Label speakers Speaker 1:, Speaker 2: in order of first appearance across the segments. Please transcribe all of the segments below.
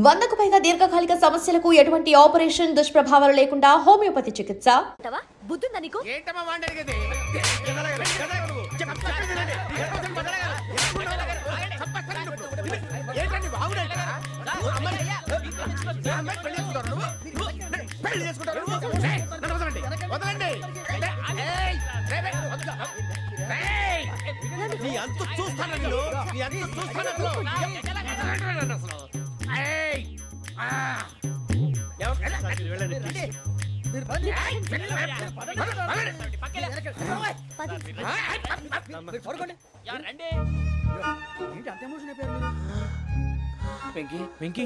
Speaker 1: 100కు పైగా దీర్ఘకాలిక సమస్యలకు ఎటువంటి ఆపరేషన్ దుష్ప్రభావాలు లేకుండా హోమియోపతి చికిత్స.
Speaker 2: బుద్ధుందా నీకు?
Speaker 3: ఏంటమ్మా వాండరిగేది? ఏంటండి బాగుండట? పెళ్లి చేసుకుంటారు వదలండి. నీ అంత చూస్తాను నీ అంత చూస్తాను
Speaker 4: వెంకీ వెంకీ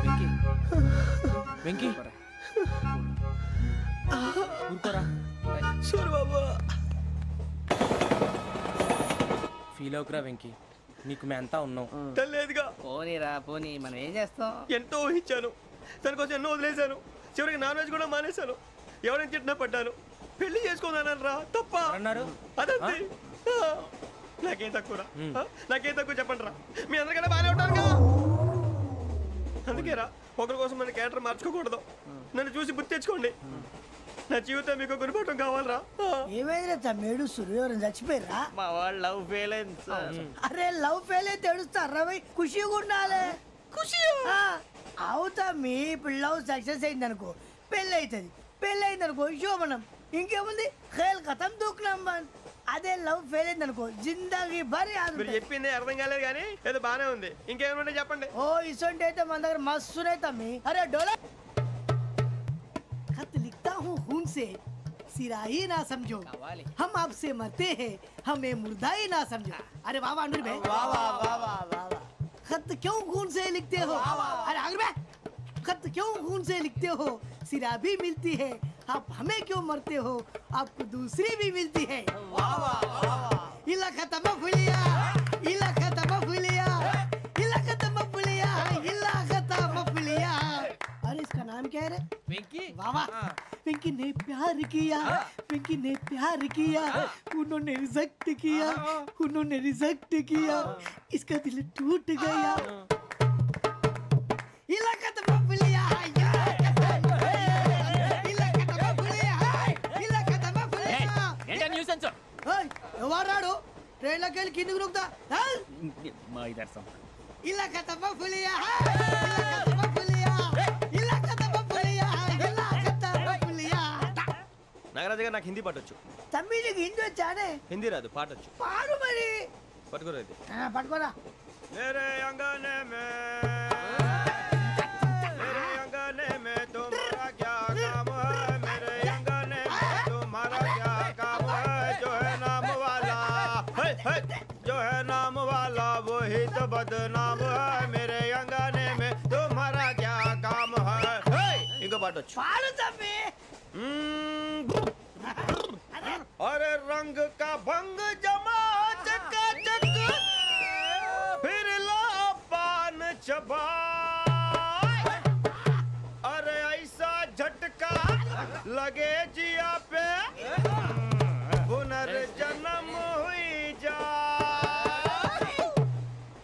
Speaker 4: వెంకీ వెంకీ ఊరుకోరా ఫీల్ అవుకురా వెంకీ, నీకు మేమంతా ఉన్నాం.
Speaker 3: తెలియదుగా.
Speaker 4: పోనీరా పోనీ, మనం ఏం చేస్తాం?
Speaker 3: ఎంతో ఊహించాను, దానికోసం ఎన్నో వదిలేశాను, చివరికి నాన్ వెజ్ కూడా మానేశాను. ఎవరైనా తిట్టినా పడ్డాను. పెళ్లి చేసుకున్నాను రా, తప్ప
Speaker 4: అన్నారు.
Speaker 3: అదంతే. నాకేం తక్కువరా? నాకేం తక్కువ చెప్పండి రా. మీ అందరికన్నా బాగానే ఉంటారుగా. అందుకేరా ఒకరి కోసం మన క్యారెక్టర్ మార్చుకోకూడదు. నన్ను చూసి గుర్తు తెచ్చుకోండి. నా జీవితం మీకు గురిపటం కావాలరా.
Speaker 5: ఏమైందిరా తమ్మేడు సూర్యవరం చచ్చిపోయిరా?
Speaker 4: మా వాళ్ళు లవ్ ఫెయిల్ అయింది సార్.
Speaker 5: అరే లవ్ ఫెయిల్ అయితే ఏడుస్తారా? ఖుషిగా ఉండాలి. ఖుషి అవుతా. మీ ఇప్పుడు లవ్ సక్సెస్ అయింది అనుకో పెళ్ళి అవుతుంది. పెళ్ళి అయింది అనుకో శోభనం. ఇంకేముంది ఖేల్ కథం దూకునాం బాన్. అదే లవ్ ఫెయిల్ అయింది అనుకో జిందాగీ భారీ.
Speaker 3: మీరు చెప్పింది అర్థం కాలేదు కానీ ఏదో బానే ఉంది. ఇంకేమైనా చెప్పండి.
Speaker 5: ఓ ఇసొంటి అయితే మన దగ్గర మస్తునే తమ్మి. అరే డోలా खत लिखता हूँ खून से सिरा ही ना समझो, हम आपसे मरते हैं हमें मुर्दा ही ना समझो. अरे वाह वाह अनुर भाई, वाह वाह वाह वाह वाह. खत क्यों खून से लिखते हो? अरे अनुर भाई, खत क्यों खून से लिखते हो? सिरा भी मिलती है, आप हमें क्यों मरते हो? आपको दूसरी भी मिलती है. वाह वाह वाह. इला खत्म फुलिया, इला खत्म फुलिया, इला खत्म फुलिया, इला खत्म फुलिया. अरे इसका नाम क्या है रे?
Speaker 4: వెంకీ.
Speaker 5: वाह वाह. पिंकी ने प्यार किया, पिंकी ने प्यार किया, उन्होंने रिजेक्ट किया, उन्होंने रिजेक्ट किया, इसका दिल टूट गया. इलाका तो बबलिया है, इलाका तो बबलिया है, इलाका तो बबलिया.
Speaker 4: ఏంటా న్యూసెన్స్?
Speaker 5: ओए ఎవరాడు ట్రైన్ లోకి వెళ్ళి కిందకి రుకుతా?
Speaker 4: మా ఇదర్సం.
Speaker 5: इलाका तो बबलिया है, इलाका तो बबलिया, इलाका तो बबलिया, इलाका तो बबलिया.
Speaker 3: నాగరాజు గారు నాకు హిందీ పాటొచ్చు.
Speaker 5: తమ్మి నీకు హిందీ వచ్చానే?
Speaker 3: హిందీ రాదు, పాటొచ్చు.
Speaker 5: పాడు మరి.
Speaker 3: పట్టుకోలేదు.
Speaker 5: పట్టుకోరా.
Speaker 3: मेरे अंगने में तुम्हारा क्या काम है? मेरे अंगने में तुम्हारा क्या काम है? जो है नाम वाला, जो है नाम वाला वही तो बदनाम है. मेरे अंगने में तुम्हारा क्या काम है? इनको पाटो
Speaker 5: पाड़ो तम्मी.
Speaker 3: अरे रंग का भंग जमा चकाचक, फिर ला पान चबा. अरे ऐसा झटका लगे जिया पे, पुनर्जन्म हुई जा.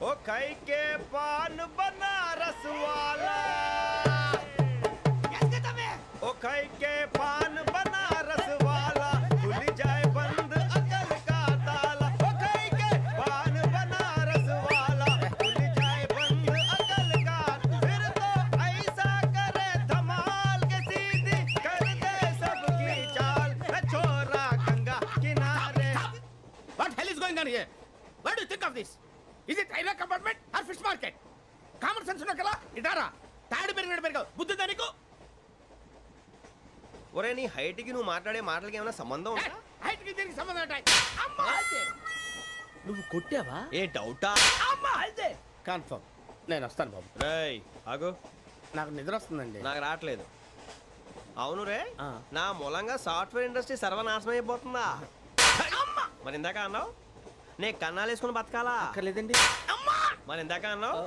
Speaker 3: ओ खाई के पान बनारस वाला, ओ खाई के पान बनारस वाला, खुल जाए बंद अकल का ताला. ओ खाई के पान बनारस वाला, खुल जाए बंद अकल का. फिर तो ऐसा करे धमाल के सीधी कर दे सबकी चाल. छोरा गंगा किनारे.
Speaker 6: What hell is going on here? What do you think of this? Is it railway compartment or fish market? Common sense ఉన్న కదా ఇటారా. తాడు పెరిగినట్టు బుద్ధి నీకు.
Speaker 3: ఒరే నీ హైట్ కి నువ్వు మాట్లాడే మాటలకి ఏమైనా సంబంధం ఉందా?
Speaker 6: హైట్ కి దీనికి సంబంధం ఉంటాయి. అమ్మా
Speaker 4: నువ్వు కొట్టావా?
Speaker 3: ఏ డౌటా?
Speaker 6: అమ్మా అయితే కన్ఫర్మ్. నేను వస్తాను బాబు.
Speaker 3: రేయ్ ఆగు.
Speaker 6: నాకు నిద్ర వస్తుందండి.
Speaker 3: నాకు రావట్లేదు. అవును రే, నా మూలంగా సాఫ్ట్వేర్ ఇండస్ట్రీ సర్వనాశనం అయిపోతుందా? మరి ఇందాక అన్నావు నే కన్నాలు వేసుకుని బతకాలా?
Speaker 4: అక్కర్లేదండి.
Speaker 3: మరి ఇందాక అన్నావు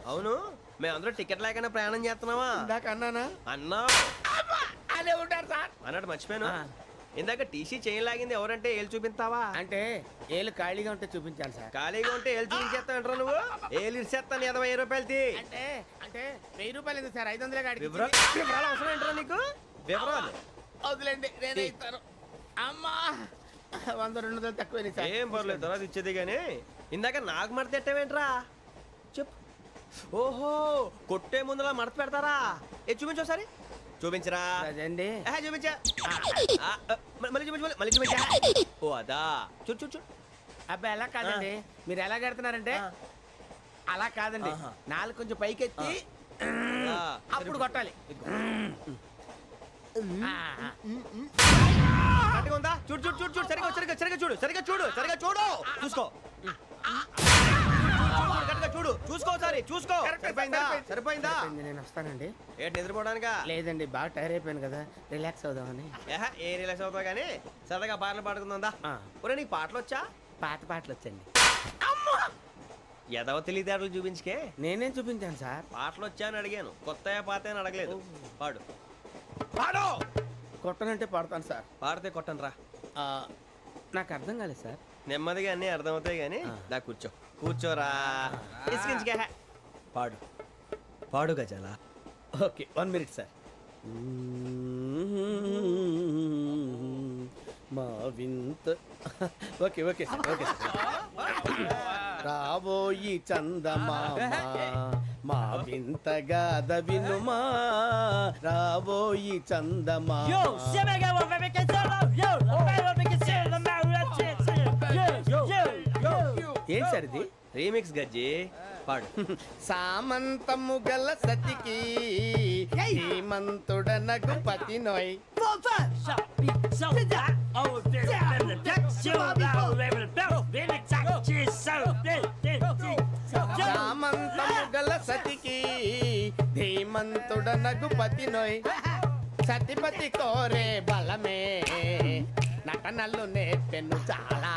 Speaker 3: అవును మేమందరూ టికెట్ లేకుండా ప్రయాణం చేస్తున్నావా?
Speaker 6: ఇందాక అన్నానా?
Speaker 3: అన్నావు
Speaker 6: అదే ఉంటారు సార్
Speaker 3: అన్నట్టు మర్చిపోయాను. ఇందాక టీసీ చేయి లాగింది ఎవరంటే ఏళ్ళు చూపిస్తావా?
Speaker 6: అంటే ఏళ్ళు ఖాళీగా ఉంటే చూపించాను సార్.
Speaker 3: ఖాళీగా ఉంటే ఏళ్ళు చూపించేస్తావు నువ్వు? ఏళ్ళు ఇచ్చేస్తాను 20 రూపాయలది.
Speaker 6: అంటే అంటే 1000 రూపాయలు ఎందుకు సార్? 500 గాడికి
Speaker 3: వివరాలు అవసరం ఏంట్రా నీకు? వివరాలు
Speaker 6: వదిలేండి, నేనే ఇస్తాను. అమ్మా 100 200 తక్కువ సార్.
Speaker 3: ఏం పర్లేదు, తర్వాత ఇచ్చేది. కానీ ఇందాక నాకు మడత పెట్టావేంట్రా? చెప్పు. ఓహో, కొట్టే ముందులా మడత పెడతారా? చూపించు ఒకసారి. చూపించరా?
Speaker 6: అదండి
Speaker 3: చూపించా. మళ్ళీ చూపించు, మళ్ళీ చూపించా. ఓ అదా, చూడు చూడు చూడు.
Speaker 6: అబ్బాయి ఎలా కాదండి, మీరు ఎలా కడుతున్నారంటే అలా కాదండి. నాలుగు కొంచెం పైకెత్తి అప్పుడు కొట్టాలి.
Speaker 3: కరెక్ట్గా ఉందా? చూడు చూడు చూడు చూడు. సరిగా సరిగా సరిగా చూడు, సరిగా చూడు, సరిగా చూడు. చూసుకో, కరెక్ట్గా చూడు. చూసుకో ఒకసారి, చూసుకో. సరిపోయిందా? సరిపోయిందా?
Speaker 6: నేను వస్తానండి.
Speaker 3: ఏంటి నిద్రపోవడానికా?
Speaker 6: లేదండి, బాగా టైర్ అయిపోయాను కదా, రిలాక్స్ అవుదామని.
Speaker 3: ఏ రిలాక్స్ అవుతావు కానీ సరదాగా పాటలు పాడుకుందా? ఒరే నీకు పాటలు వచ్చా?
Speaker 6: పాత పాటలు వచ్చండి.
Speaker 3: ఎదవ తెలివితేటలు చూపించుకే.
Speaker 6: నేనేం చూపించాను సార్?
Speaker 3: పాటలు వచ్చా అని అడిగాను, కొత్త పాత అని అడగలేదు. పాడు పాడు.
Speaker 6: కొట్టనంటే పడతాను సార్.
Speaker 3: పాడితే కొట్టను రా.
Speaker 6: నాకు అర్థం కాలేదు సార్.
Speaker 3: నెమ్మదిగా అన్నీ అర్థమవుతాయి కానీ దా కూర్చో. కూర్చోరా. పాడు పాడు గజాల.
Speaker 6: Okay, 1 minute sir. మా వింత. Okay okay sir, okay sir. రాబోయి చందమామ మా వింతగా దవినుమా, రాబోయి చందమామ. ఏం సార్ ఇది?
Speaker 3: రీమిక్స్ గజ్జి. పాడు.
Speaker 6: సామంతము గల సతికి హేమంతుడనగు పతి నోయ్. సామంతము గల సతికి ధీమంతుడనగు పతి నోయ్. సతిపతి కోరే బలమే నటనలు నేర్పెను చాలా.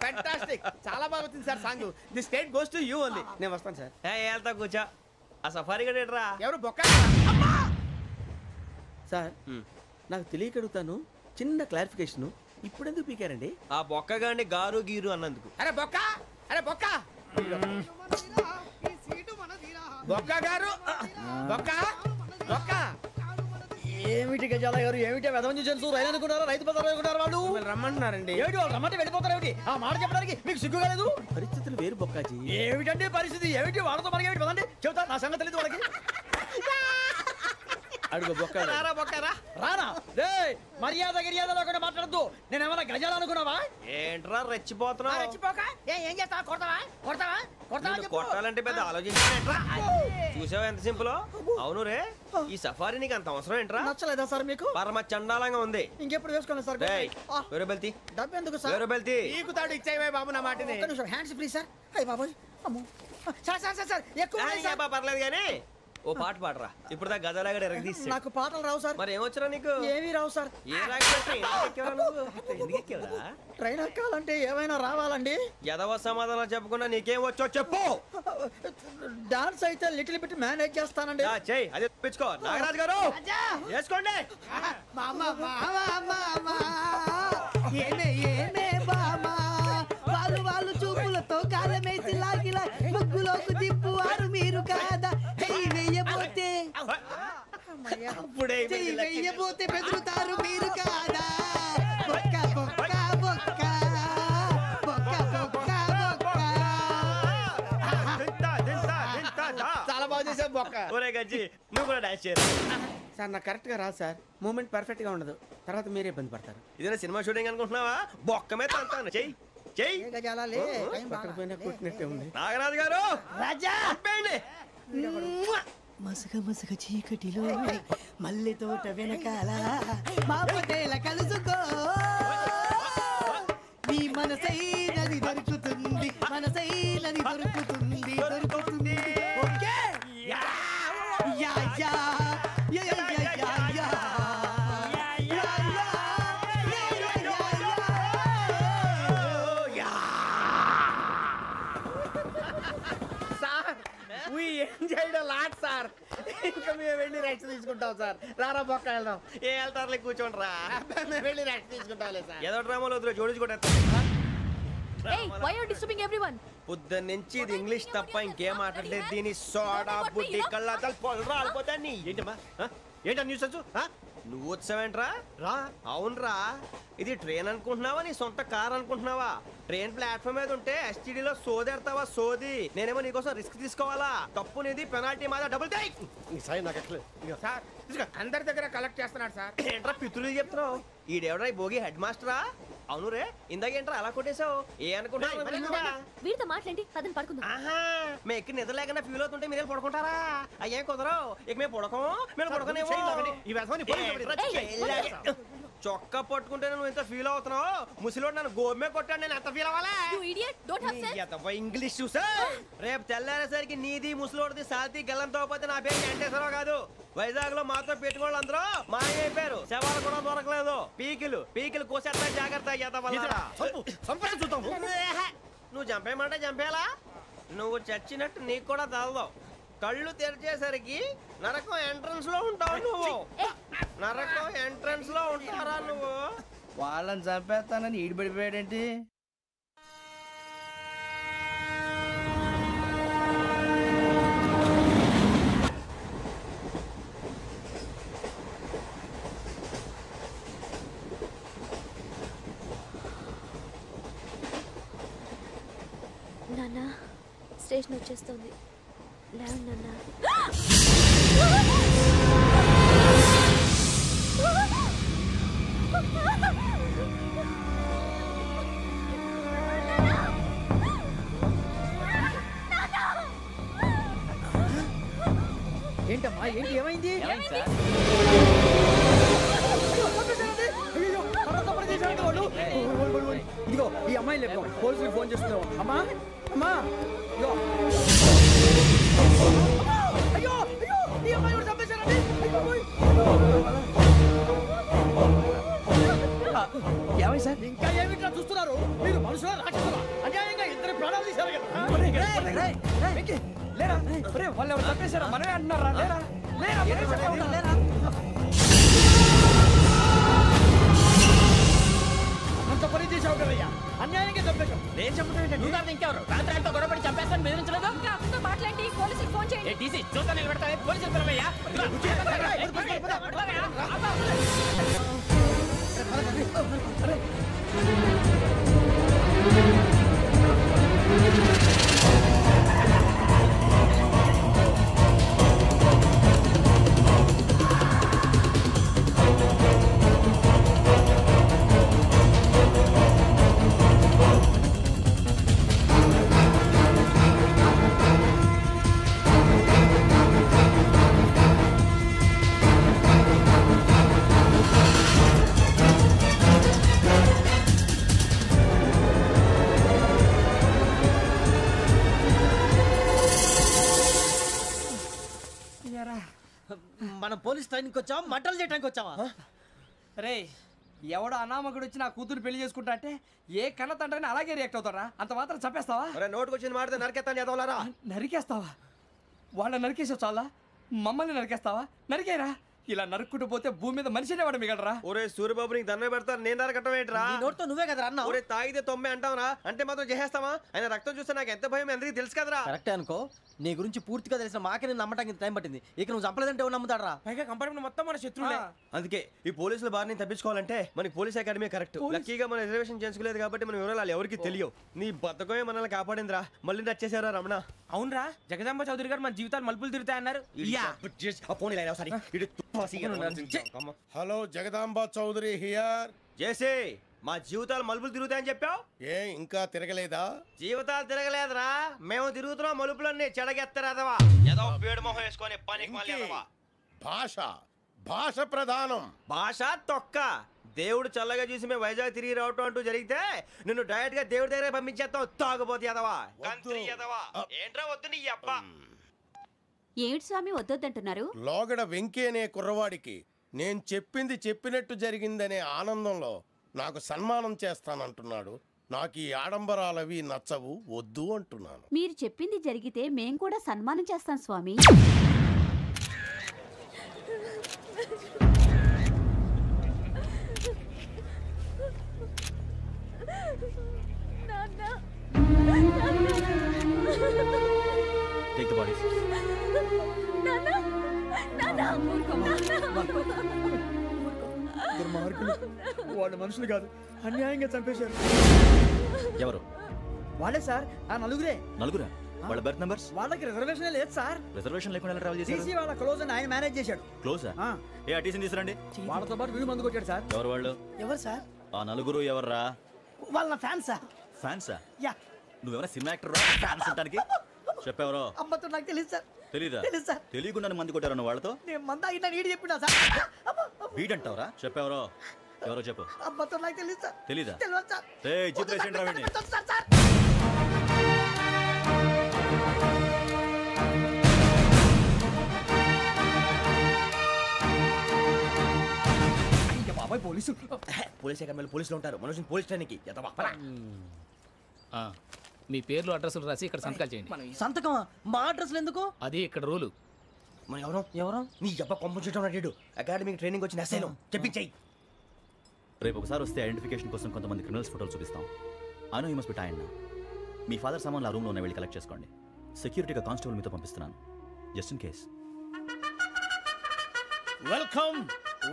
Speaker 6: ఫ్యాంటాస్టిక్, చాలా బాగా వచ్చింది sir song. The state goes to you only. నేను వస్తాను సార్.
Speaker 3: వెళ్తా కూర్చో. ఆ సఫారీ గడేట్రా?
Speaker 6: ఎవరు బొక్క సార్? నాకు తెలియకడుగుతాను, చిన్న క్లారిఫికేషన్. ఇప్పుడు ఎందుకు పీకారండి?
Speaker 3: ఆ బొక్కగాండి గారు గీరు అన్నందుకు.
Speaker 6: అరే బొక్క, అరే బొక్క, బొక్క గారు, బొక్క బొక్క.
Speaker 2: ఏమిటి గజాల గారు, ఏమిటి వెదవం చూసాను? రైలు అనుకున్నారా? రైతు బజార్ అనుకున్నారు వాళ్ళు?
Speaker 6: రమ్మంటున్నారండి.
Speaker 2: ఏమిటి వాళ్ళు రమ్మంటే వెళ్ళిపోతారు? ఏమిటి ఆ మాట చెప్పడానికి మీకు సిగ్గు కాలేదు?
Speaker 6: పరిస్థితులు వేరు బొక్కాజీ.
Speaker 2: ఏమిటండి పరిస్థితి? ఏమిటి వాళ్ళతో మనకి ఏమిటి పదండి చెబుతా, నా సంగతి తెలియదు వాళ్ళకి.
Speaker 6: అడుగు బొక్క.
Speaker 3: రారా బొక్కరా.
Speaker 2: రానా రే, మర్యాద గిర్యాద లేకుండా మాట్లాడద్దు. నేనేమన్నా గజాలు అనుకున్నావా?
Speaker 3: ఏంట్రా రెచ్చిపోతున్నావు?
Speaker 2: ఏం చేస్తా? కొడతావా కొడతావా కొడతావా?
Speaker 3: నిన్ను కొట్టాలంటే పెద్ద ఆలోచించానేంట్రా? చూసావా ఎంత సింపుల్? అవును రే, ఈ సఫారీ నీకు అంత అవసరం ఏంట్రా?
Speaker 2: నచ్చలేదా సార్ మీకు?
Speaker 3: పరమ చండాలంగా ఉంది.
Speaker 2: ఇంకెప్పుడు వేసుకోండి సార్.
Speaker 3: వేరే బెల్తి,
Speaker 2: డబ్బు ఎందుకు సార్?
Speaker 3: వేరే బెల్తి.
Speaker 6: నీకు తాడు ఇచ్చేవే బాబు నా మాటని.
Speaker 2: Hands free sir. అయ్యి బాబోయ్, అమ్మో సార్ సార్ సార్ సార్ ఎక్కువ ఉన్నాయి సార్.
Speaker 3: పర్లేదు కానీ ఓ పాట పాడరా. ఇప్పుడు దా గదలాగడ ఎరగ తీసి.
Speaker 2: నాకు పాటలు రావు సార్.
Speaker 3: మరి ఏమొచ్చరా నీకు?
Speaker 2: ఏమీ రావు సార్.
Speaker 3: ఏ రాకెవరా?
Speaker 2: ట్రైన్ ఎక్కాలంటే ఏమైనా రావాలండి.
Speaker 3: ఎదవ సమాధానం చెప్పకుండా నీకేం వచ్చో చెప్పు.
Speaker 2: డాన్స్ అయితే లిటిల్ బిట్ మేనేజ్ చేస్తానండి.
Speaker 3: చెయ్యి, అదే తెప్పించుకో. నాగరాజు గారు వేసుకోండి.
Speaker 5: ఏమే ఏమే బామా, వాళ్ళు వాళ్ళు చూపులతో కాలమేసి లాగిలా ముగ్గులోకి తిప్పువారు మీరు కాదా? చెయ్యి వెయ్యబోతే చెయ్యి వెయ్యబోతే బెదురుతారు మీరు కాదా? బొక్క బొక్క బొక్క బొక్క బొక్క బొక్క.
Speaker 6: చాలా బాగా చేసావు బొక్క.
Speaker 3: ఒరే గజ్జి, నువ్వు కూడా డాన్స్ చేయరు
Speaker 6: సార్? నాకు కరెక్ట్ గా రాదు సార్. మూమెంట్ పర్ఫెక్ట్ గా ఉండదు, తర్వాత మీరే ఇబ్బంది పడతారు.
Speaker 3: ఇదేనా సినిమా షూటింగ్ అనుకుంటున్నావా? బొక్క మీద అంటాను. చెయ్యి చెయ్యి.
Speaker 6: కొట్టినట్టే ఉంది.
Speaker 3: నాగరాజు గారు
Speaker 5: రాజా
Speaker 3: చెప్పండి.
Speaker 5: మసక మసక చీకటిలో మల్లె తోట వెనకాల మా పటేల కలుసుకో, నీ మనసైనది దొరుకుతుంది, మనసైనది దొరుకుతుంది, దొరుకుతుంది. Okay yeah yeah yeah yeah yeah yeah.
Speaker 6: we enjoyed a lot, sir. ఇంకా మేము వెళ్ళి రెస్ట్ తీసుకుంటాం సార్. రారా బొక్క వెళ్దాం.
Speaker 3: ఏ వెళ్తారులే కూర్చోండి రా.
Speaker 6: మేము వెళ్ళి రెస్ట్ తీసుకుంటాంలే సార్.
Speaker 3: ఏదో డ్రామాలో వద్దు జోడించుకుంటా.
Speaker 1: Hey, why are you disturbing everyone?
Speaker 3: పొద్దున్న నుంచి ఇది ఇంగ్లీష్ తప్ప ఇంకేం మాట్లాడలేదు. దీని సోడా బుద్ధి కళ్ళ పొలరా రాలిపోతా నీ. ఏంటమ్మా ఏంటా న్యూస్ వచ్చు? నువ్వు వచ్చావేంట్రా? రా. అవునరా, ఇది ట్రైన్ అనుకుంటున్నావా నీ సొంత కార్ అనుకుంటున్నావా? ట్రైన్ ప్లాట్ఫామ్ మీద ఉంటే ఎస్టీడీలో సోదేడతావా సోది? నేనేమో నీకోసం రిస్క్ తీసుకోవాలా? తప్పు నీది, పెనాల్టీ మాదా, డబుల్ టై.
Speaker 6: సార్ అందరి దగ్గర కలెక్ట్ చేస్తున్నాడు సార్.
Speaker 3: ఏంట్రా పితులు చెప్తున్నావు? ఈడెవడ్రా ఈ భోగి హెడ్ మాస్టరా? అవును రే, ఇందాకేంట్రా అలా కొట్టేశావు? ఏ అనుకుంటున్నావు?
Speaker 1: వీరితో మాట్లాడి పదని పడుకుందాం.
Speaker 3: ఆహా, మేము ఎక్కడ నిద్ర లేకుండా ఫీల్ అవుతుంటే మీరే పడుకుంటారా? అయ్యేం కుదరవు. ఇక మేము పడకం, మేము పడకనేమో. చొక్కా పట్టుకుంటే నువ్వు ఎంత ఫీల్ అవుతున్నావు? ముసలివాడు నన్ను గోమే కొట్టాడు, నేను ఎంత ఫీల్ అవ్వాలా?
Speaker 1: You idiot, don't have sense.
Speaker 3: English చూసా? రేపు తెల్లారేసరికి నీది ముసలోడిది సాల్తీ గల్లంతో పోతే నా పేరు వెంకటేశ్వరరావు కాదు. వైజాగ్ లో మాతో పెట్టుకోళ్ళు అందరూ మాయమైపోయారు. శవాలు కూడా దొరకలేదు. పీకిలు కోసేస్తా, జాగ్రత్త. నువ్వు చంపేయమంటే చంపేలా? నువ్వు చచ్చినట్టు నీకు కూడా తగదు. కళ్ళు తెరిచేసరికి నరకం ఎంట్రన్స్ లో ఉంటావు నువ్వు. నరకం ఎంట్రన్స్ లో ఉంటారా నువ్వు?
Speaker 2: వాళ్ళని చంపేస్తానని ఈడిపడిపోయాడేంటి?
Speaker 1: నాన్న, స్టేషన్ వచ్చేస్తుంది. లేవండి నాన్న.
Speaker 2: ఏంటమ్మా ఏంటి ఏమైంది? ఇదిగో ఈ అమ్మాయి లేదు, పోలీసులకు ఫోన్ చేస్తున్నావు. అమ్మా అమ్మా ఇదిగో. అయ్యో అయ్యో ఈ అమ్మాయి కూడా చంపేశారండి. ఏమై సార్? ఇంకా ఏమిట్లా చూస్తున్నారు? మీరు మనుషుల రాక్షసులా? అన్యాయంగా ఇద్దరు ప్రాణాలు తీశారు కదా. లేరా వాళ్ళు ఎవరు చంపేశారా? మనమే అంటున్నారా? లేరా లేరా అంత పని చేసావు కదయ్యా, అన్యాయంగా చంపేశావు. నేను చెప్పడం నువ్వు కాదు ఇంకెవరు? రాత్రి ఆయనతో గొడవపడి చంపేస్తాను బెదిరించలేదు. ఇంకా అతనితో మాట్లాడి పోలీసులకు ఫోన్ చేయండి. టీసీ చూస్తా నిలబెడతాను. పోలీసులు పిలవయ్యా. మనం పోలీస్ ట్రైనింగ్కి వచ్చావా, మంటలు చేయడానికి వచ్చావా? రే ఎవడో అనామకుడు వచ్చి నా కూతురు పెళ్లి చేసుకుంటా అంటే ఏ కన్న తండ్రిని అలాగే రియాక్ట్ అవుతారా? అంత మాత్రం చంపేస్తావా?
Speaker 3: నోటుకు వచ్చింది మాడితే నరికేస్తాను చదవాలరా.
Speaker 2: నరికేస్తావా? వాళ్ళ నరికేసావు చాలా, మమ్మల్ని నరికేస్తావా? నరికేరా. ఇలా నరుక్కుంటూ పోతే భూమి మీద మనిషినే వాడు మిగలరా.
Speaker 3: ఒరే సూర్యబాబు నీకు దండం పెడతాను, నేను నరకటం ఏంట్రా?
Speaker 2: నోటితో నువ్వే కదా అన్నా.
Speaker 3: ఒరే తాగితే తొమ్మే అంటావురా, అంటే మాత్రం చేసేస్తావా? ఆయన రక్తం చూస్తే నాకు ఎంత భయం అందరికీ తెలుసు కదరా.
Speaker 2: కరెక్టే అనుకో, నీ గురించి పూర్తిగా తెలిసిన మాకే నేను నమ్మటానికి టైం పట్టింది. ఇక నువ్వు చంపలేదంటే ఎవరు నమ్ముతాడరా?
Speaker 6: పైగా కంపార్ట్మెంట్ మొత్తం మన శత్రువులే.
Speaker 3: అందుకే ఈ పోలీసుల బారిని తప్పించుకోవాలంటే మనకి పోలీస్ అకాడమీ కరెక్ట్. లక్కీగా మన రిజర్వేషన్ చేసుకోలేదు కాబట్టి మన వివరాలు ఎవరికి తెలియవు. నీ బతకమే మనల్ని కాపాడిందిరా. మళ్ళీ నచ్చేసారా రమణ?
Speaker 6: అవునరా, జగదాంబ చౌదరి గారు మన జీవితాలు మలుపులు తిరుగుతాయన్నారు.
Speaker 7: Hello Jagadamba Chowdary here.
Speaker 3: JC, మా జీవితాలు మలుపులు తిరుగుతాయని చెప్పావు.
Speaker 7: ఏ ఇంకా తిరగలేదా?
Speaker 3: జీవితాలు తిరగలేదురా, మేము తిరుగుతున్నాం మలుపులన్నీ. చెడగెత్తరాదవా ఏదో పేడు మొహం వేసుకొని పనికి
Speaker 7: భాష భాష ప్రధానం. భాష
Speaker 3: తొక్క. దేవుడు చల్లగా చూసి మేము వైజాగ్ తిరిగి రావటం అంటూ జరిగితే నిన్ను డైరెక్ట్ గా దేవుడి దగ్గర పంపించేస్తావు. తాగుబోతు ఎదవా, గంత్రి ఎదవా. ఏంట్రా వద్దు నీ అప్ప.
Speaker 8: ఏమిటి స్వామి వద్దంటున్నారు?
Speaker 7: లోగడ వెంకీ అనే కుర్రవాడికి నేను చెప్పింది చెప్పినట్టు జరిగిందనే ఆనందంలో నాకు సన్మానం చేస్తానంటున్నాడు. నాకు ఈ ఆడంబరాలవి నచ్చవు, వద్దు అంటున్నాను.
Speaker 8: మీరు చెప్పింది జరిగితే మేం కూడా సన్మానం చేస్తాం స్వామి.
Speaker 4: Take the bodies.
Speaker 2: దుర్మార్గులు, వాళ్ళు మనుషులు కాదు, అన్యాయంగా చంపేశారు.
Speaker 4: ఎవరు?
Speaker 2: వాళ్ళే సార్, ఆ నలుగురే.
Speaker 4: నలుగురా? వాళ్ళ బర్త్ నంబర్స్?
Speaker 2: వాళ్ళకి రిజర్వేషన్ లేదు సార్.
Speaker 4: రిజర్వేషన్ లేకుండా ఎలా ట్రావెల్ చేశారు?
Speaker 2: టీసీ వాళ్ళ క్లోజ్ అని ఆయన మేనేజ్ చేశాడు.
Speaker 4: క్లోజా? ఏ టీసీని తీసుకురండి.
Speaker 2: వాళ్ళతో పాటు వీడు మందు కొట్టాడు సార్.
Speaker 4: ఎవరు వాళ్ళు?
Speaker 5: ఎవరు సార్?
Speaker 4: ఆ నలుగురు ఎవర్రా?
Speaker 5: వాళ్ళ ఫ్యాన్స్ సార్.
Speaker 4: ఫ్యాన్సా?
Speaker 5: యా.
Speaker 4: నువ్వేమైనా సినిమా యాక్టర్ ఫ్యాన్స్ అంటానికి? చెప్పెవరో?
Speaker 5: అమ్మతో నాకు తెలియదు సార్.
Speaker 4: తెలీదా?
Speaker 5: తెలుసు సార్.
Speaker 4: తెలియకుండా మంది కొట్టారు వాళ్ళతో?
Speaker 5: నేను మంద అయినా నీడి చెప్పినా సార్.
Speaker 4: వీడంటావరా? చెప్పెవరో? ఎవరో చెప్పు.
Speaker 5: అమ్మతో నాకు తెలియదు సార్.
Speaker 4: తెలీదా?
Speaker 5: తెలియదు సార్.
Speaker 4: జీప్ రేషన్ రా వీడిని.
Speaker 5: Sir sir.
Speaker 2: బాబాయ్ పోలీసు.
Speaker 6: పోలీస్ అకాడమీలో పోలీసులు ఉంటారు, మనుషులు పోలీస్ ట్రైనింగ్కి
Speaker 9: మీ పేర్లు అడ్రస్లు రాసి ఇక్కడ సంతకాలు చేయండి.
Speaker 2: సంతకం? మా అడ్రస్లు ఎందుకు?
Speaker 9: అది ఇక్కడ రూలు.
Speaker 6: మన ఎవరు నీ అబ్బా పంపించడం అడిగాడు. అకాడమిక్ ట్రైనింగ్ వచ్చిన అసైలం చెప్పించాయి.
Speaker 4: రేపు ఒకసారి వస్తే ఐడెంటిఫికేషన్ కోసం కొంతమంది క్రిమినల్స్ ఫోటోలు చూపిస్తాం. I know you must be tired now. Me father సామాన్లు ఆ రూమ్లో ఉన్న వెళ్ళి కలెక్ట్ చేసుకోండి. సెక్యూరిటీగా కానిస్టేబుల్ మీతో పంపిస్తున్నాను, just in case.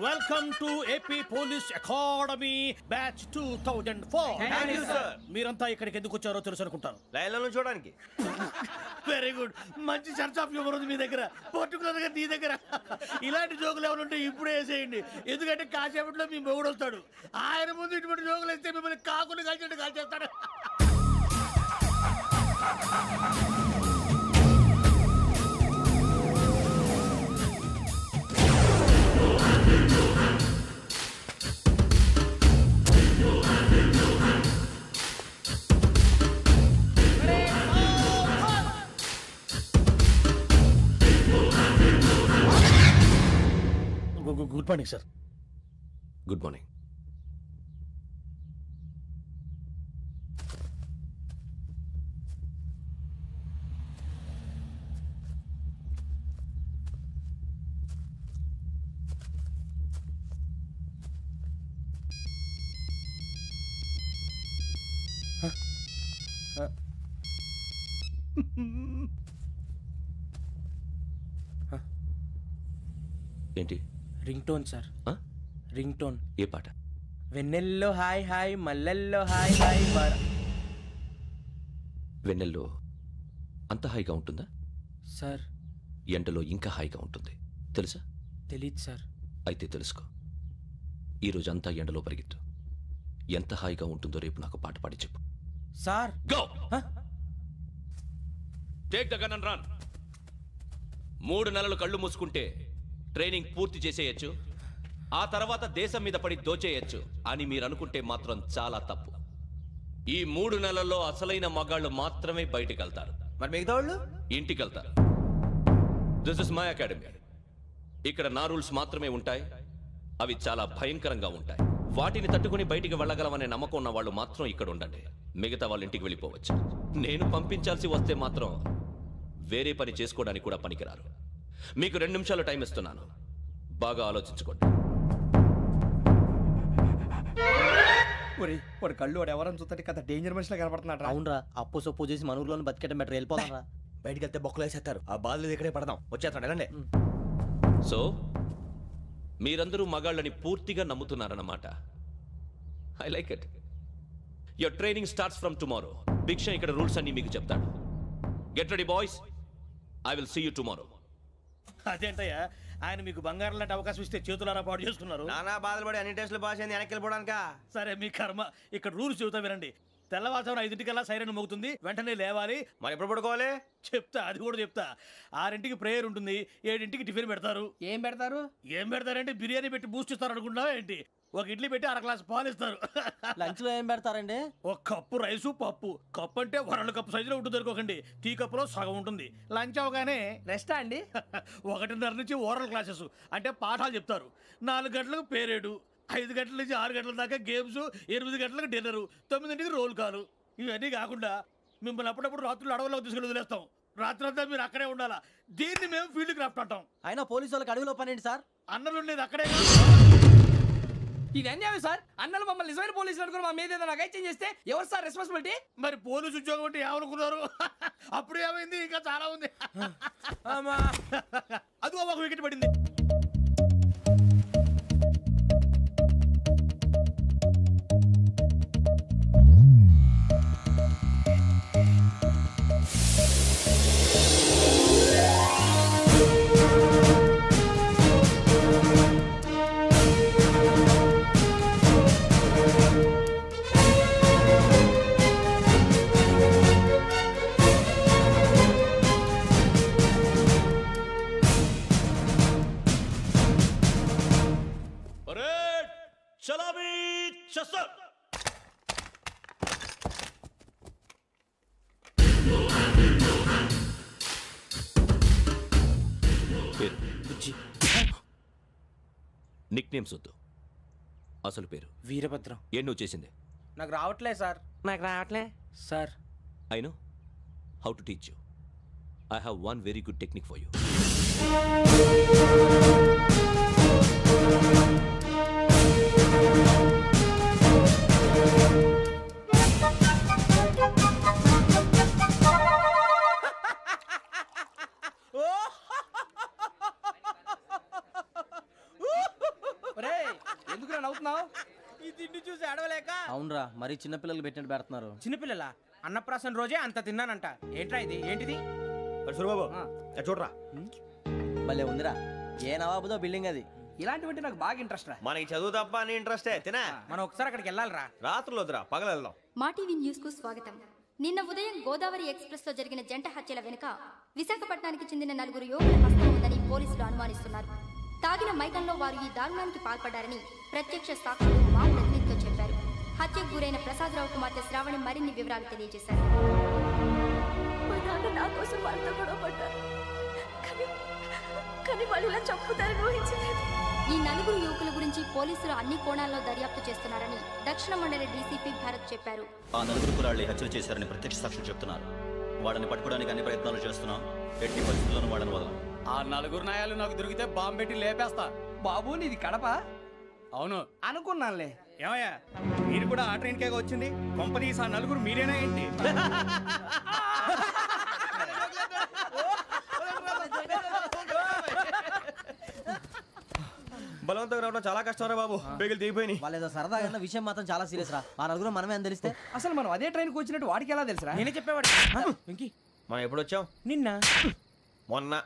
Speaker 6: Welcome to AP police academy batch 2004. మీరంతా ఇక్కడికి ఎందుకు వచ్చారో తెలుసు అనుకుంటాను. లైన్లను చూడడానికి. Very good. మంచి చర్చ్ ఆఫ్ హ్యూమర్ ఉంది మీ దగ్గర, పర్టికులర్ గా నీ దగ్గర. ఇలాంటి జోకులు ఎవరు ఉంటే ఇప్పుడే వేసేయండి, ఎందుకంటే కాసేపట్లో మీ మొగుడు వస్తాడు. ఆయన ముందు ఇటువంటి జోకులు వేస్తే మిమ్మల్ని కాకులు కాల్చేట్టు కాల్చేస్తాడు. Good morning sir.
Speaker 10: Good morning. ఏంటి?
Speaker 3: Ring tone sir. Ring tone.
Speaker 10: ఏ పాట?
Speaker 3: వెన్నెల్లో హాయ్ హాయ్, మల్లెల్లో హాయ్ హాయ్.
Speaker 10: వెన్నెల్లో అంత హాయిగా ఉంటుందా
Speaker 3: సార్?
Speaker 10: ఎండలో ఇంకా హాయిగా ఉంటుంది తెలుసా?
Speaker 3: తెలీదు సార్.
Speaker 10: అయితే తెలుసుకో. ఈరోజు అంతా ఎండలో పరిగెత్తు. ఎంత హాయిగా ఉంటుందో రేపు నాకు పాట పాడి చెప్పు.
Speaker 3: Sir
Speaker 10: go. Take the gun and run. 3 నెలలు కళ్ళు మూసుకుంటే ట్రైనింగ్ పూర్తి చేసేయచ్చు, ఆ తర్వాత దేశం మీద పడి దోచేయచ్చు అని మీరు అనుకుంటే మాత్రం చాలా తప్పు. ఈ 3 నెలల్లో అసలైన మగాళ్ళు మాత్రమే బయటికి వెళ్తారు.
Speaker 6: మరి మిగతా వాళ్ళు
Speaker 10: ఇంటికి వెళ్తారు. This is my academy. ఇక్కడ నా రూల్స్ మాత్రమే ఉంటాయి. అవి చాలా భయంకరంగా ఉంటాయి. వాటిని తట్టుకుని బయటికి వెళ్ళగలమనే నమ్మకం ఉన్న వాళ్ళు మాత్రం ఇక్కడ ఉండండి. మిగతా వాళ్ళు ఇంటికి వెళ్ళిపోవచ్చు. నేను పంపించాల్సి వస్తే మాత్రం వేరే పని చేసుకోవడానికి కూడా పనికిరారు. మీకు 2 నిమిషాలు టైం ఇస్తున్నాను, బాగా ఆలోచించుకోండి.
Speaker 2: వాడు కళ్ళు వాడు ఎవరని చూస్తే కదా డేంజర్ మనిషిలో కనపడుతున్నాడు.
Speaker 6: అవునరా, అప్పు సొప్పు చేసి మన ఊర్లో బతికేయడం బెటర్. వెళ్ళిపోతారా? బయటికి వెళ్తే బొక్కలు వేసేస్తారు. ఆ బాధలు ఇక్కడే పడదాం. వచ్చేస్తాడు వెళ్ళండి.
Speaker 10: సో మీరందరూ మగాళ్ళని పూర్తిగా నమ్ముతున్నారన్నమాట. I like it. Your training starts from tomorrow. Bhiksha ఇక్కడ రూల్స్ అన్ని మీకు చెప్తాడు. Get ready boys, I will see you tomorrow.
Speaker 6: అదేంటయ్యా, ఆయన మీకు బంగారం లాంటి అవకాశం ఇస్తే చేతులారా పాటు చేసుకున్నారు. నానా బాధలు పడి అన్ని టెస్టులు పాస్ అయింది, వెనక్కి వెళ్ళిపోవడానికా? సరే మీ కర్మ. ఇక్కడ రూల్స్ చెబుతా వినండి. తెల్లవారుజామున 5 సైరన్ మోగుతుంది, వెంటనే లేవాలి. మరి ఎప్పుడు పడుకోవాలి చెప్తా, అది కూడా చెప్తా. 6 ప్రేయర్ ఉంటుంది, 7 టిఫిన్ పెడతారు.
Speaker 2: ఏం పెడతారు?
Speaker 6: ఏం పెడతారంటే బిర్యానీ పెట్టి బూస్ట్ ఇస్తారు అనుకుంటున్నావా ఏంటి? ఒక ఇడ్లీ పెట్టి 1/2 గ్లాస్ పాలు ఇస్తారు.
Speaker 2: లంచ్ లో ఏం పెడతారండి?
Speaker 6: ఒక కప్పు రైసు పప్పు. కప్పు అంటే 1/2 కప్పు సైజులో ఉంటుంది అనుకోకండి. టీ కప్పులో సగం ఉంటుంది. లంచ్ అవగానే
Speaker 2: రెస్టా అండి?
Speaker 6: 1:30 నుంచి ఓరల్ క్లాసెస్ అంటే పాఠాలు చెప్తారు. 4 గంటలకు పేరేడు. 5 గంటల నుంచి 6 గంటల దాకా గేమ్స్, 8 గంటలకు డిన్నర్, 9ంటికి రోల్ కాలు. ఇవన్నీ కాకుండా మిమ్మల్ని అప్పుడప్పుడు రాత్రులు అడవుల్లో తీసుకుని వదిలేస్తాం. రాత్రంతా మీరు అక్కడే ఉండాలా. దీన్ని మేము ఫీల్డ్ క్రాఫ్ట్ అంటాం.
Speaker 2: అయినా పోలీసు వాళ్ళకి అడవిలో పనేంటి సార్?
Speaker 6: అన్నలు ఉండేది అక్కడే.
Speaker 2: ఇది అన్యాయం సార్. అన్నలు మమ్మల్ని నిజమైన పోలీసులు అనుకుని మా మీద ఏదైనా అగైత్యం చేస్తే ఎవరు సార్ రెస్పాన్సిబిలిటీ?
Speaker 6: మరి పోలీసు ఉద్యోగం అంటే ఏమనుకున్నారు? అప్పుడు ఏమైంది? ఇంకా చాలా ఉంది. అదిగో ఒక వికెట్ పడింది.
Speaker 10: నిక్ నేమ్స్ వద్దు, అసలు పేరు.
Speaker 2: వీరభద్రం.
Speaker 10: ఏం నువ్వు చేసింది?
Speaker 2: నాకు రావట్లే సార్. నాకు రావట్లే sir.
Speaker 10: I know how to teach you. I have one very good technique for you.
Speaker 11: అవునరా, మరి చిన్నపిల్లలు పెట్టినట్టు పెడుతున్నారు.
Speaker 2: చిన్నపిల్లల అన్నప్రాసన రోజే అంత తిన్నానంట. ఏంట్రా ఇది? ఏంటిది?
Speaker 3: సురబాబు చూడరా,
Speaker 11: భలే ఉందిరా. ఏ నవాబుదో బిల్డింగ్ అది.
Speaker 2: ఇలాంటివంటే నాకు బాగా ఇంట్రెస్ట్ రా.
Speaker 3: మనకి చదువు తప్ప అని ఇంట్రెస్టే. తినా
Speaker 2: మనం ఒకసారి అక్కడికి వెళ్ళాలిరా.
Speaker 3: రాత్రులు వద్దురా, పగలు వెళ్దాం.
Speaker 12: మా టీవీ న్యూస్ కు స్వాగతం. నిన్న ఉదయం గోదావరి ఎక్స్ప్రెస్ లో జరిగిన జంట హత్యల వెనుక విశాఖపట్నానికి చెందిన 4 యువకుల హస్తం ఉందని పోలీసులు అనుమానిస్తున్నారు. తాగిన మైకంలో వారు ఈ దారుణానికి పాల్పడ్డారని ప్రత్యక్ష సాక్షులు మా ప్రతినిధితో చెప్పారు. హత్యకు గురైన ప్రసాదరావు కుమార్తె శ్రావణి మరిన్ని వివరాలు తెలియజేశారు.
Speaker 13: మా నాన్న నా కోసం వాళ్ళతో గొడవ పడ్డారు, కానీ వాళ్ళు ఇలా చంపుతారని ఊహించలేదు.
Speaker 12: ఈ 4 యువకుల గురించి పోలీసులు అన్ని కోణాల్లో దర్యాప్తు చేస్తున్నారని దక్షిణ మండలి డీసీపీ భరత్ చెప్పారు.
Speaker 4: ఆ 4 కుర్రాళ్ళు హత్యలు చేశారని ప్రత్యక్ష సాక్షులు చెప్తున్నారు. వాళ్ళని పట్టుకోవడానికి అన్ని ప్రయత్నాలు చేస్తున్నాం. ఎట్టి పరిస్థితుల్లోనూ వాళ్ళని వదలం.
Speaker 2: ఆ 4 నాయాలు నాకు దొరికితే బాంబు పెట్టి లేపేస్తా. బాబు నీది కడప? అవును అనుకున్నానులే.
Speaker 6: ఏమయ్యా, మీరు కూడా ఆ ట్రైన్ కేగా వచ్చింది? కంపెనీస్ ఆ 4 మీరేనా ఏంటి?
Speaker 3: బలవంతంగా రావడం చాలా కష్టం రా బాబు. బేగులు దిగిపోయినాయి.
Speaker 11: వాళ్ళు ఏదో సరదాగా విషయం మాత్రం చాలా సీరియస్ రా. ఆ 4 మనమే అని తెలిస్తే
Speaker 2: అసలు మనం అదే ట్రైన్కి వచ్చినట్టు వాడికి ఎలా తెలుసురా? నేనే చెప్పేవాడు. వెంకీ,
Speaker 3: మనం ఎప్పుడు వచ్చాం?
Speaker 2: నిన్న
Speaker 3: మొన్న.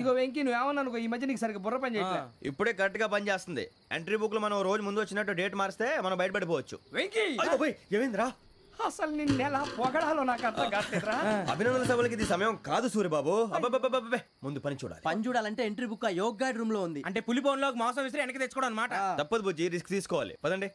Speaker 2: ఇగో వెంకీ, నువ్వేమన్నా అనుకో, ఈ మధ్య నీకు సరిగ్గా బుర్ర పని చేయట్లేదు.
Speaker 3: ఇప్పుడే కరెక్ట్ గా పని చేస్తుంది. ఎంట్రీ బుక్ లో మనం రోజు ముందు వచ్చినట్టు డేట్ మారిస్తే మనం బయటపడిపోవచ్చు.
Speaker 2: వెంకీ
Speaker 3: ఏమైందిరా?
Speaker 2: అసలు నిన్న ఎలా పొగడాలో నాకు అర్థం కాట్లేదురా.
Speaker 3: అభినందన సభలకి ఇది సమయం కాదు సూర్యబాబు. అబ్బబ్బబ్బబ్బే, ముందు పని చూడాలి.
Speaker 11: పని చూడాలంటే ఎంట్రీ బుక్ ఆ యోగ్ గైడ్ రూమ్ లో ఉంది.
Speaker 2: అంటే పులి బోన్లోకి మాంసం విసిరి వెనక్కి తెచ్చుకోవడం అనమాట.
Speaker 3: తప్పదు బుజ్జి, రిస్క్ తీసుకోవాలి. పదండి.